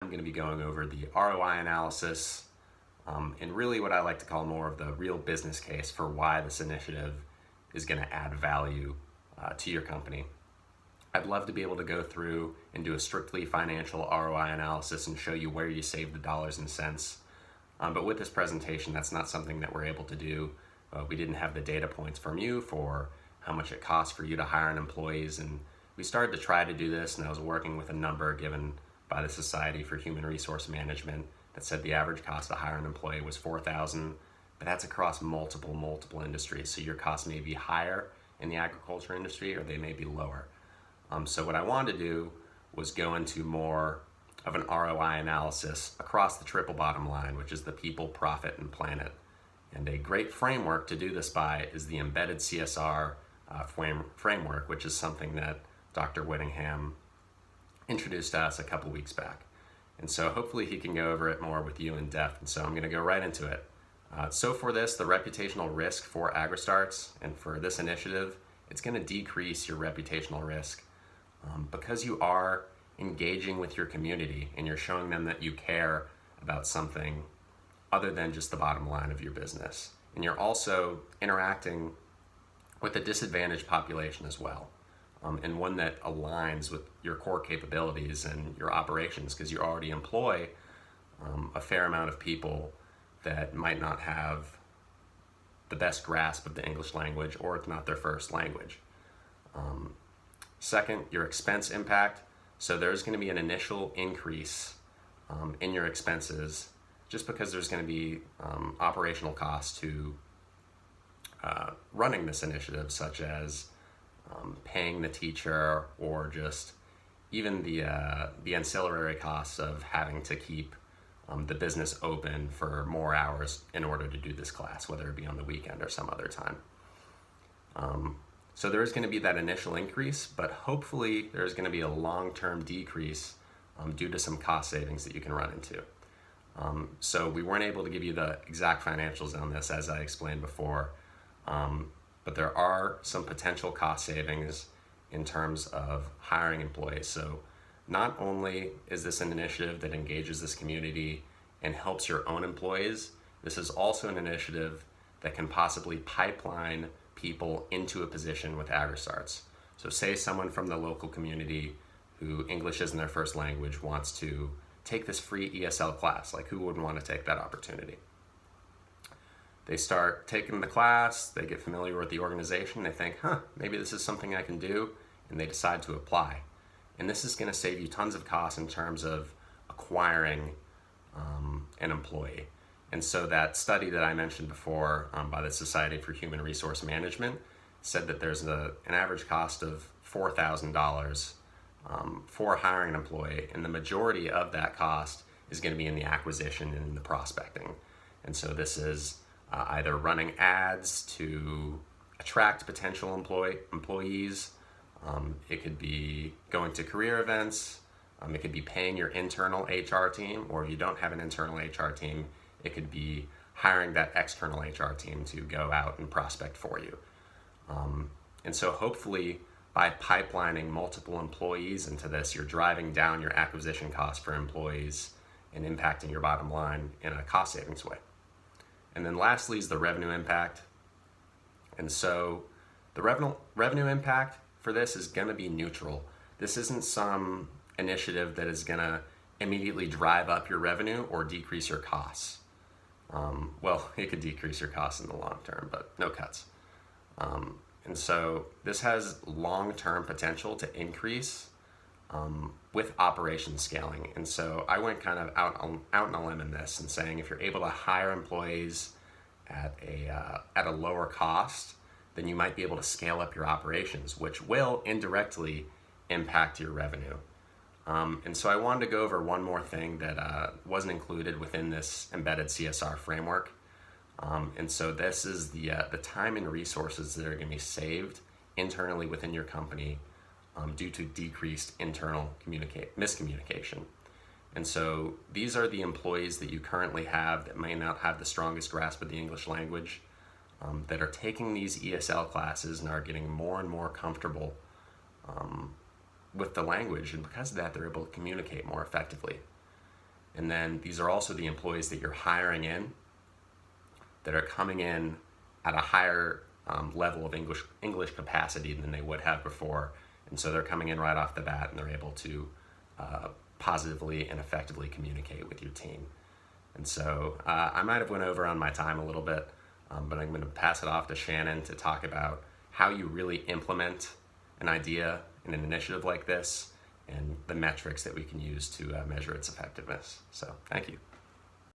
I'm going to be going over the ROI analysis and really what I like to call more of the real business case for why this initiative is going to add value to your company. I'd love to be able to go through and do a strictly financial ROI analysis and show you where you save the dollars and cents. But with this presentation, that's not something that we're able to do. We didn't have the data points from you for how much it costs for you to hire an employees, and we started to try to do this, and I was working with a number given by the Society for Human Resource Management that said the average cost to hire an employee was $4,000, but that's across multiple industries. So your costs may be higher in the agriculture industry or they may be lower. So what I wanted to do was go into more of an ROI analysis across the triple bottom line, which is the people, profit, and planet. And a great framework to do this by is the embedded CSR framework, which is something that Dr. Whittingham introduced to us a couple weeks back. And so hopefully he can go over it more with you in depth. And so I'm going to go right into it. So for this, the reputational risk for Agristarts and for this initiative, it's going to decrease your reputational risk because you are engaging with your community and you're showing them that you care about something other than just the bottom line of your business. And you're also interacting with a disadvantaged population as well, and one that aligns with your core capabilities and your operations, because you already employ a fair amount of people that might not have the best grasp of the English language, or it's not their first language. Second, your expense impact. So there's going to be an initial increase in your expenses just because there's going to be operational costs to running this initiative, such as paying the teacher, or just even the ancillary costs of having to keep the business open for more hours in order to do this class, whether it be on the weekend or some other time. So there is going to be that initial increase, but hopefully there's going to be a long-term decrease due to some cost savings that you can run into. So we weren't able to give you the exact financials on this, as I explained before, but there are some potential cost savings in terms of hiring employees. So not only is this an initiative that engages this community and helps your own employees, this is also an initiative that can possibly pipeline people into a position with Agristarts. So say someone from the local community who English isn't their first language wants to take this free ESL class. Like, who wouldn't want to take that opportunity? They start taking the class, they get familiar with the organization, they think, maybe this is something I can do, and they decide to apply. And this is going to save you tons of costs in terms of acquiring an employee. And so that study that I mentioned before by the Society for Human Resource Management said that there's an average cost of $4,000 for hiring an employee, and the majority of that cost is going to be in the acquisition and in the prospecting. And so this is either running ads to attract potential employees. It could be going to career events. It could be paying your internal HR team, or if you don't have an internal HR team, it could be hiring that external HR team to go out and prospect for you. And so hopefully by pipelining multiple employees into this, you're driving down your acquisition costs for employees and impacting your bottom line in a cost savings way. And then lastly is the revenue impact. And so the revenue impact for this is going to be neutral. This isn't some initiative that is going to immediately drive up your revenue or decrease your costs. Well, it could decrease your costs in the long term, but no cuts. And so this has long-term potential to increase with operation scaling. And so I went kind of out on a limb in this and saying, if you're able to hire employees at a lower cost, then you might be able to scale up your operations, which will indirectly impact your revenue. And so I wanted to go over one more thing that wasn't included within this embedded CSR framework. And so this is the time and resources that are going to be saved internally within your company due to decreased internal miscommunication. And so these are the employees that you currently have that may not have the strongest grasp of the English language, that are taking these ESL classes and are getting more and more comfortable with the language, and because of that, they're able to communicate more effectively. And then these are also the employees that you're hiring in that are coming in at a higher level of English capacity than they would have before. And so they're coming in right off the bat and they're able to positively and effectively communicate with your team. And so I might have went over on my time a little bit, but I'm going to pass it off to Shannon to talk about how you really implement an idea in an initiative like this and the metrics that we can use to measure its effectiveness. So thank you.